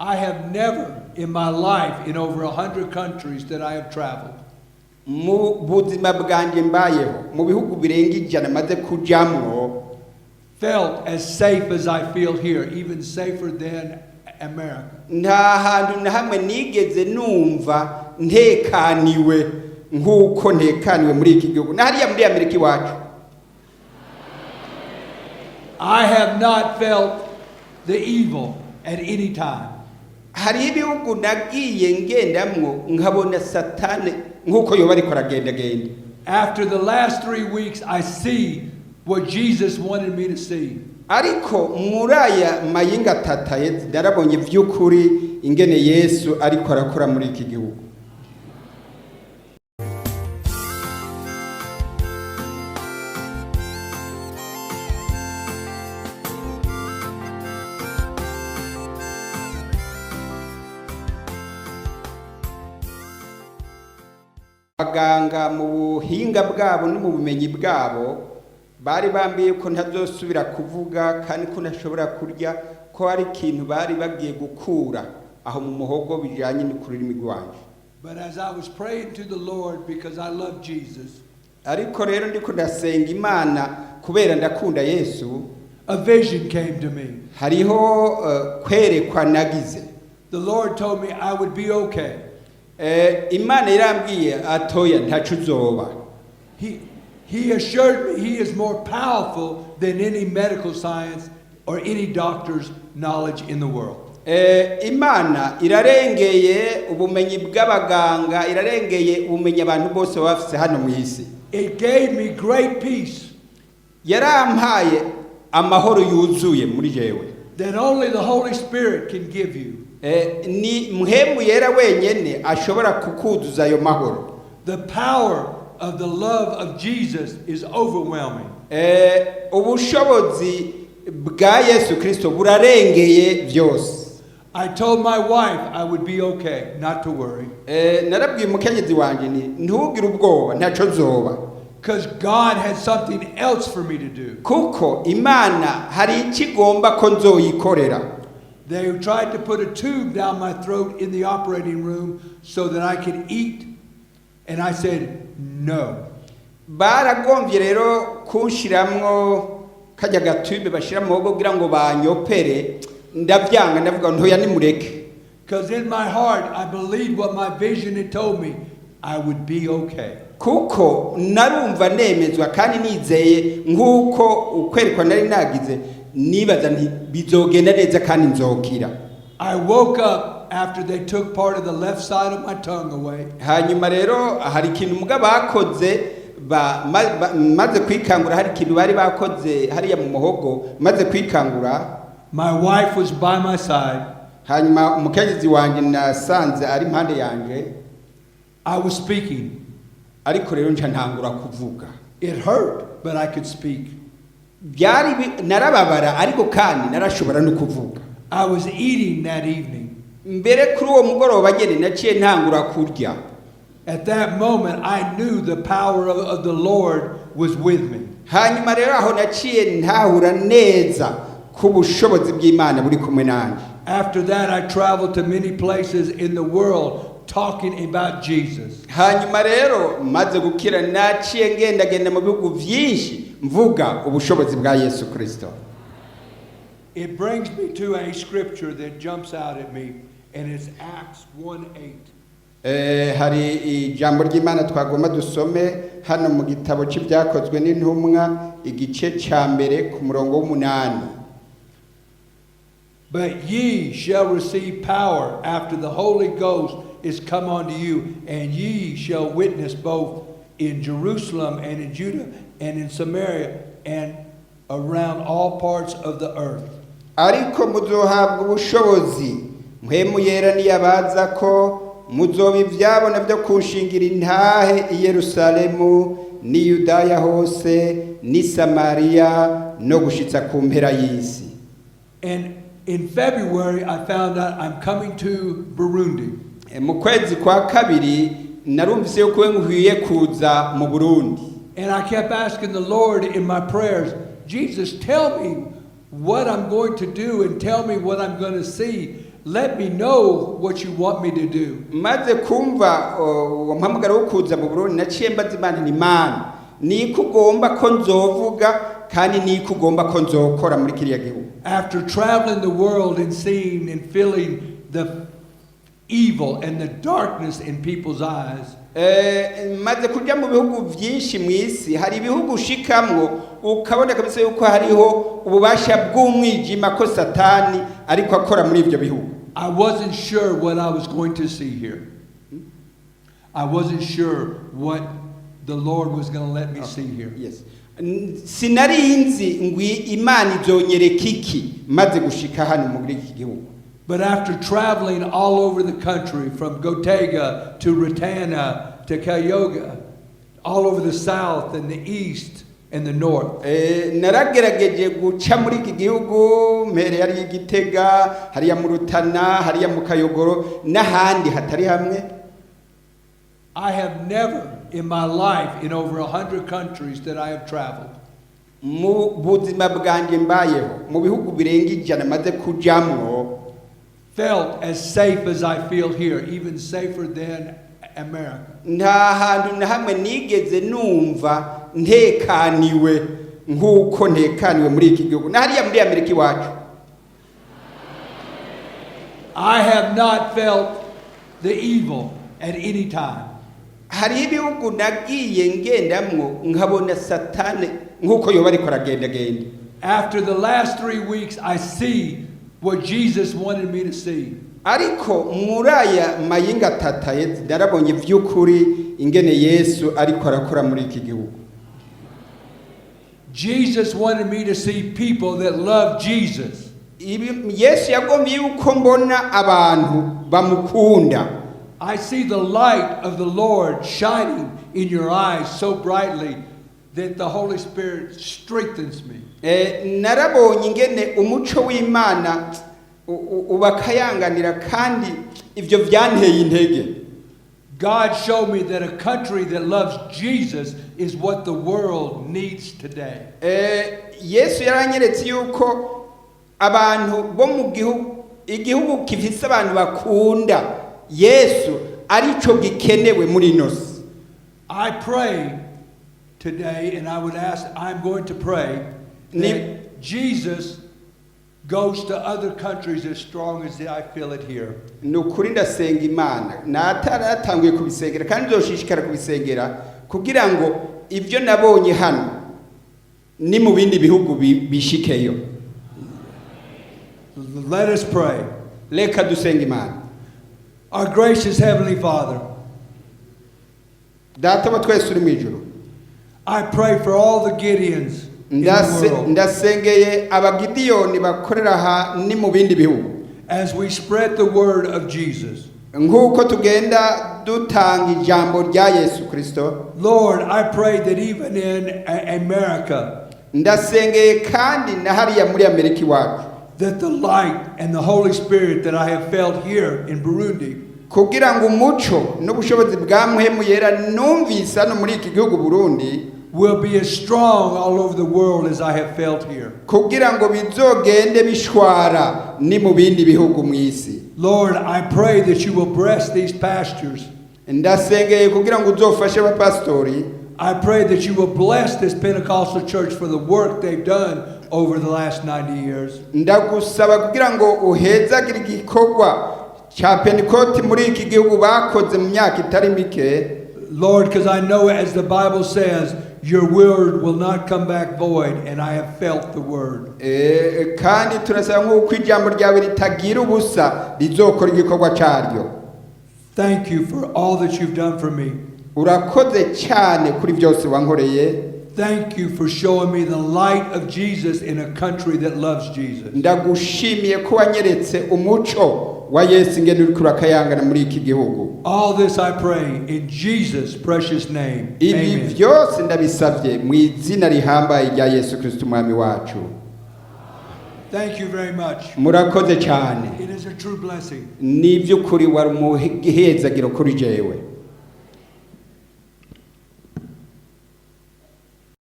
I have never in my life, in over 100 countries that I have traveled, mu buzima bwanjye mbayeho mu bihugu birenga 100 maze kujamwo, felt as safe as I feel here, even safer than America. nta hantu na hamwe nigeze numva ntekaniwe nk'uko ntekaniwe muri iki gihugu na hariya muri Amerika iwacu. I have not felt the evil at any time. Hari ibihugu nagiye ngendamwo nkabona satani nk'uko yoba ariko aragendagenda. After the last 3 weeks, I see what Jesus wanted me to see. Ariko muri aya mayinga atataye narabonye vy'ukuri ingene Yesu ariko arakora muri iki gihugu. Abaganga mu buhinga bwabo no mu bumenyi bwabo bari bambiye ko ntazosubira kuvuga kandi ko ntashobora kurya, ko hari ikintu bari bagiye gukura aho mu muhogo bijanye n'ukururimi rwanje. But as I was praying to the Lord because I love Jesus, ariko rero ndiko ndasenga Imana kubera ndakunda Yesu, a vision came to me. Hariho kwerekwa nagize. The Lord told me I would be okay. Imana irambwiye atoya ntacu uzoba. He assured me he is more powerful than any medical science or any doctor's knowledge in the world. Imana irarengeye ubumenyi bw'abaganga, irarengeye ubumenyi abantu bose bafise hano mu isi. It gave me great peace. Yarampaye amahoro yuzuye muri jewe. That only the Holy Spirit can give you. Ni muhemu yera wenyene ashobora kukuzuza ayo mahoro. The power of the love of Jesus is overwhelming. Ubushobozi bwa Yesu Kristo burarengeye byose. I told my wife I would be okay, not to worry. Narabwiye umukenyezi wanje ni ntugire ubwoba ntaco zoba. Because God had something else for me to do. Kuko Imana hari ikigomba ko nzoyikorera. They tried to put a tube down my throat in the operating room so that I could eat, and I said no. Baragomvye rero kunshiramwo kajya gatube bashira mu hogo kugira ngo banyopere, ndavyanga ndavuga ntoya nimureke. Because in my heart I believed what my vision had told me, I would be okay. Kuko narumva nemezwa kandi nizeye nkuko ukwerekwa nari nagize nibaza nti bizogenda neza kandi nzokira. I woke up after they took part of the left side of my tongue away. Hanyuma rero hari ikintu muga bakoze maze kwikangura, hari ikintu bari bakoze hariya mu muhogo maze kwikangura. My wife was by my side. Hanyuma umukenyezi wanje nasanze ari impande yanje. I was speaking. Ariko rero nca ntangura kuvuga. It hurt, but I could speak. Byari narababara ariko kandi narashobora no kuvuga. I was eating that evening. Mbere kuri uwo mugoroba nyene naciye ntangura kurya. At that moment I knew the power of the Lord was with me. Hanyuma rero aho naciye ntahura neza ku bushobozi bw'Imana buri kumwe nanje. After that I traveled to many places in the world talking about Jesus. Hanyuma rero maze gukira naciye ngenda mu bihugu vyinshi mvuga ubushobozi bwa Yesu Kristo. It brings me to a scripture that jumps out at me, and it's Acts 1:8. Hari ijambo ry'Imana twagomba dusome hano mu gitabo cy'ibyakozwe n'intumwa igice ca mbere ku murongo w'8. But ye shall receive power after the Holy Ghost is come unto you, and ye shall witness both in Jerusalem and in Judah and in Samaria and around all parts of the earth. Ariko muzohabwa ubushobozi mpwemu yera niyabaza ko muzoba ivyabona byo kunshingira intahe i Yerusalemu ni Yudaya hose ni Samaria no gushitsa ku mpera y'isi. And in February I found out I'm coming to Burundi. Mu kwezi kwa kabiri narumvise yuko nkwiye kuza mu Burundi. And I kept asking the Lord in my prayers, Jesus, tell me what I'm going to do and tell me what I'm going to see. let me know what you want me to do. maze kumva mpamagara wo kuza mu Burundi naciye mbaza Imana ni Imana niko ugomba ko nzovuga kandi niko ugomba ko nzokora muri kiriya gihugu. After traveling the world and seeing and feeling the evil and the darkness in people's eyes, maze kujya mu bihugu byinshi mu isi hari ibihugu ushikamwo ukabona kabisa yuko hariho ububasha bw'umwijima ko Satani ariko akora muri ibyo bihugu. I wasn't sure what I was going to see here. I wasn't sure what the Lord was going to let me see here. Yes. Sinarinzi ngwi Imana izonyereka iki maze gushika hano muri iki gihugu. But after traveling all over the country, from Gotega to Ratana to Cayuga, all over the south and the east and the north, naragerageje guca muri iki gihugu mpere yari Igitega hariya mu Rutana hariya mu Kayogoro n'ahandi hatari hamwe. I have never in my life, in over 100 countries that I have traveled, mu buzima bwanjye mbayeho mu bihugu birenga 100 maze kujamwo, felt as safe as I feel here, even safer than America. nta hantu na hamwe nigeze numva ntekaniwe nk'uko ntekaniwe muri iki gihugu na hariya muri Amerika iwacu. I have not felt the evil at any time. Hari ibihugu nagiye ngendamwo nkabona Satani nk'uko yoba ariko aragenda genda. After the last 3 weeks, I see what Jesus wanted me to see. Ariko muraya mayinga tataye darabonye vy'ukuri ingene Yesu ariko arakora muri iki gihugu. Jesus wanted me to see people that love Jesus. Yesu yagomye yuko mbona abantu bamukunda. I see the light of the Lord shining in your eyes so brightly that the Holy Spirit strengthens me. Narabonye ingene umuco w'Imana ubakayanganira kandi ivyo byanteye intege. God showed me that a country that loves Jesus is what the world needs today. Yesu yaranyeretse yuko abantu bo mu igihugu kifise abantu bakunda Yesu arico gikenewe muri inosi. I pray today, and I'm going to pray that Jesus goes to other countries as strong as I feel it here. Nukuri ndasenga Imana nataratanguye kubisengera kandi nzoshishikara kubisengera kugira ngo ivyo nabonye hano ni mu bindi bihugu bishikeyo. Let us pray. Leka dusenga Imana. Our gracious Heavenly Father, Data wa twese uri mwijuru, I pray for all the Gideons in the world. Ndasengeye abagidiyoni bakorera ha ni mu bindi bihugu. As we spread the word of Jesus, nk'uko tugenda dutanga ijambo rya Yesu Kristo. Lord, I pray that even in America, ndasengeye kandi na hariya muri Amerika iwacu, that the light and the Holy Spirit that I have felt here in Burundi, kugira ngo umuco n'ubushobozi bwa Mpwemu Yera numvise hano muri iki gihugu Burundi, will be as strong all over the world as I have felt here. kugira ngo bizogende bishwara ni mu bindi bihugu mu isi. Lord, I pray that you will bless these pastors. Ndasengeye kugira ngo uzofashe abapastori. I pray that you will bless this Pentecostal church for the work they've done over the last 90 years. Ndagusaba kugira ngo uhezagire igikorwa cha Pentecost muri iki gihugu bakoze mu myaka itari mike. Lord, because I know as the Bible says, your word will not come back void, and I have felt the word. Kandi turasaba nk'uko ijambo ryawe ritagira ubusa rizokora igikorwa cyaryo. Thank you for all that you've done for me. Urakoze cyane kuri byose wankoreye. Thank you for showing me the light of Jesus in a country that loves Jesus. Ndagushimiye ko wanyeretse umuco wa Yesu ingene uri kurakayangana muri iki gihugu. All this I pray in Jesus' precious name. Ibi Amen. byose ndabisabye mu izina rihambaye rya Yesu Kristo umwami wacu. Thank you very much. Murakoze cyane. It is a true blessing. Ni by'ukuri wari umuhezagiro kuri jewe.